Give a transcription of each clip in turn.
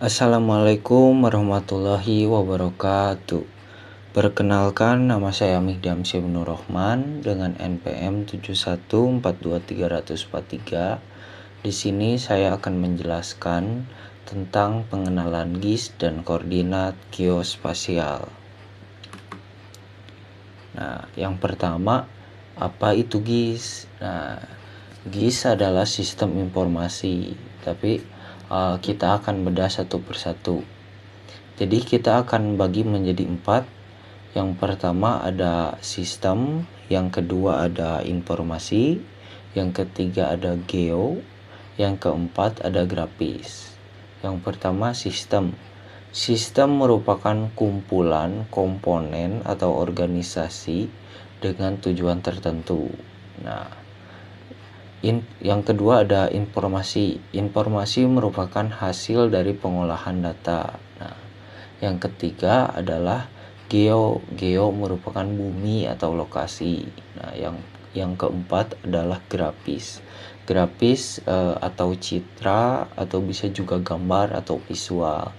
Assalamualaikum warahmatullahi wabarakatuh. Perkenalkan, nama saya Mihdam Syibnur Rahman dengan NPM 7142343. Di sini saya akan menjelaskan tentang pengenalan GIS dan koordinat geospasial. Nah, yang pertama, apa itu GIS? Nah, GIS adalah sistem informasi, tapi kita akan bedah satu persatu. Jadi kita akan bagi menjadi 4. Yang pertama ada sistem, yang kedua ada informasi, yang ketiga ada geo, yang keempat ada grafis. Yang pertama sistem. Sistem merupakan kumpulan komponen atau organisasi dengan tujuan tertentu. Nah, yang kedua ada informasi. Informasi merupakan hasil dari pengolahan data. Nah, yang ketiga adalah geo. Geo merupakan bumi atau lokasi. Nah, yang keempat adalah grafis. Grafis atau citra atau bisa juga gambar atau visual.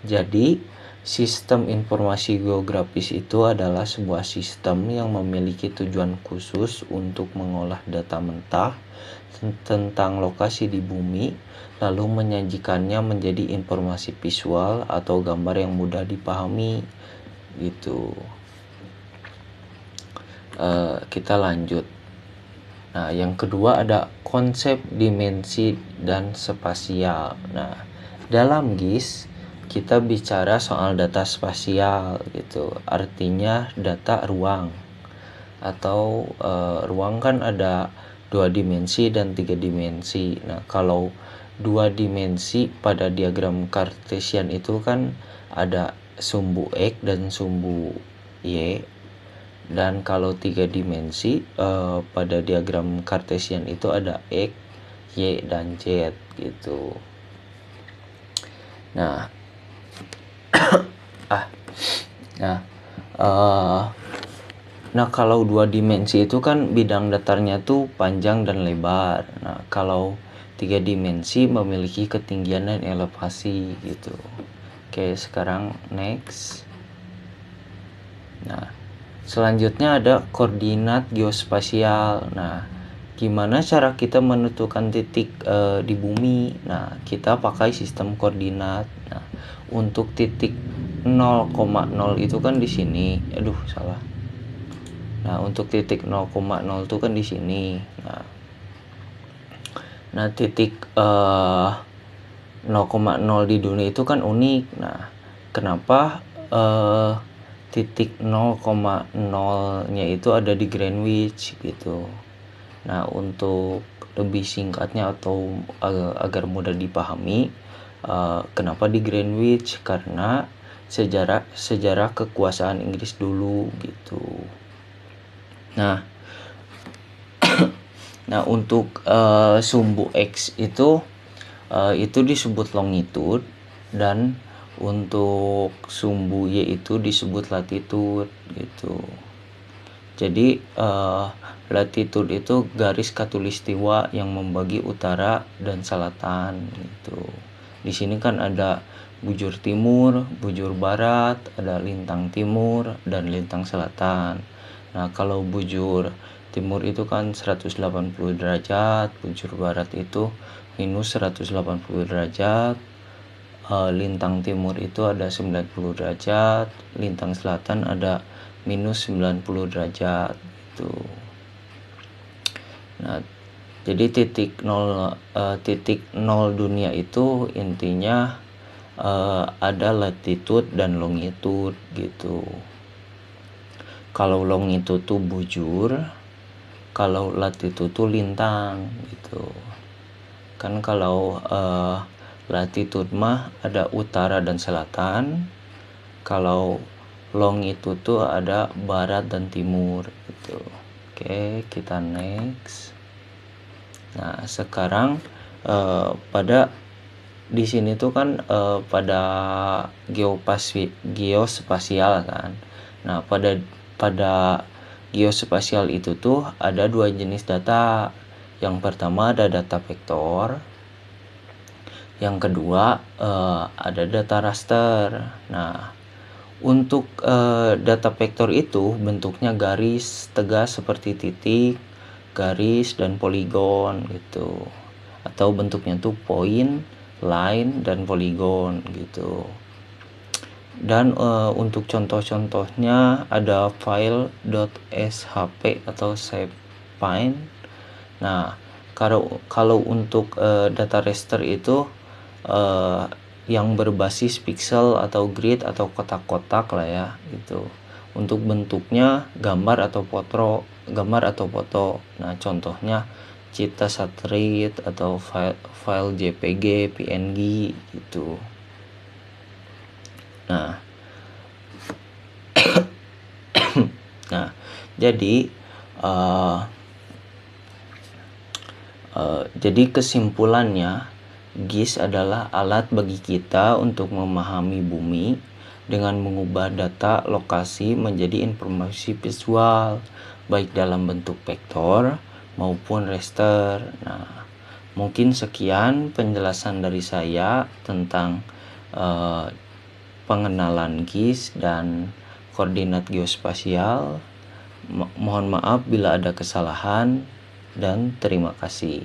Jadi, sistem informasi geografis itu adalah sebuah sistem yang memiliki tujuan khusus untuk mengolah data mentah tentang lokasi di bumi, lalu menyajikannya menjadi informasi visual atau gambar yang mudah dipahami gitu. Kita lanjut. Nah, yang kedua ada konsep dimensi dan spasial. Nah, dalam GIS kita bicara soal data spasial gitu. Artinya data ruang. Atau ruang kan ada 2 dimensi dan 3 dimensi. Nah, kalau 2 dimensi pada diagram Cartesian itu kan ada sumbu X dan sumbu Y. Dan kalau 3 dimensi pada diagram Cartesian itu ada X, Y, dan Z gitu. Nah, Nah, kalau 2 dimensi itu kan bidang datarnya tuh panjang dan lebar. Nah, kalau 3 dimensi memiliki ketinggian dan elevasi gitu. Oke, sekarang next. Nah, selanjutnya ada koordinat geospasial. Nah, gimana cara kita menentukan titik di bumi? Nah, kita pakai sistem koordinat. Nah, untuk titik 0,0 itu kan di sini. Salah. Nah, untuk titik 0,0 itu kan di sini. Nah, titik 0,0 di dunia itu kan unik. Nah, kenapa titik 0,0-nya itu ada di Greenwich gitu. Nah, untuk lebih singkatnya atau agar mudah dipahami, kenapa di Greenwich? Karena sejarah kekuasaan Inggris dulu gitu. Nah, untuk sumbu X itu disebut longitude, dan untuk sumbu Y itu disebut latitude gitu. Jadi latitude itu garis khatulistiwa yang membagi utara dan selatan gitu. Di sini kan ada bujur timur, bujur barat, ada lintang timur dan lintang selatan. Nah, kalau bujur timur itu kan 180 derajat, bujur barat itu minus 180 derajat, lintang timur itu ada 90 derajat, lintang selatan ada minus 90 derajat gitu. Nah, jadi titik 0 dunia itu intinya ada latitude dan longitude gitu. Kalau longitude tuh bujur, kalau latitude tuh lintang gitu. Kan kalau latitude mah ada utara dan selatan. Kalau longitude tuh ada barat dan timur gitu. Oke, kita next. Nah, sekarang pada di sini tuh kan pada geospasial kan. Nah, pada geospasial itu tuh ada 2 jenis data. Yang pertama ada data vektor. Yang kedua, ada data raster. Nah, untuk data vektor itu bentuknya garis tegas seperti titik, garis, dan poligon gitu. Atau bentuknya tuh point, line, dan poligon gitu. Dan untuk contoh-contohnya ada file.shp atau shapefile. Nah, kalau untuk data raster itu yang berbasis pixel atau grid atau kotak-kotak lah ya gitu. Untuk bentuknya gambar atau foto. Nah, contohnya cipta satelit atau file JPG, PNG gitu. Nah, jadi kesimpulannya, GIS adalah alat bagi kita untuk memahami bumi dengan mengubah data lokasi menjadi informasi visual, baik dalam bentuk vektor maupun raster. Nah, mungkin sekian penjelasan dari saya tentang pengenalan GIS dan koordinat geospasial. Mohon maaf bila ada kesalahan dan terima kasih.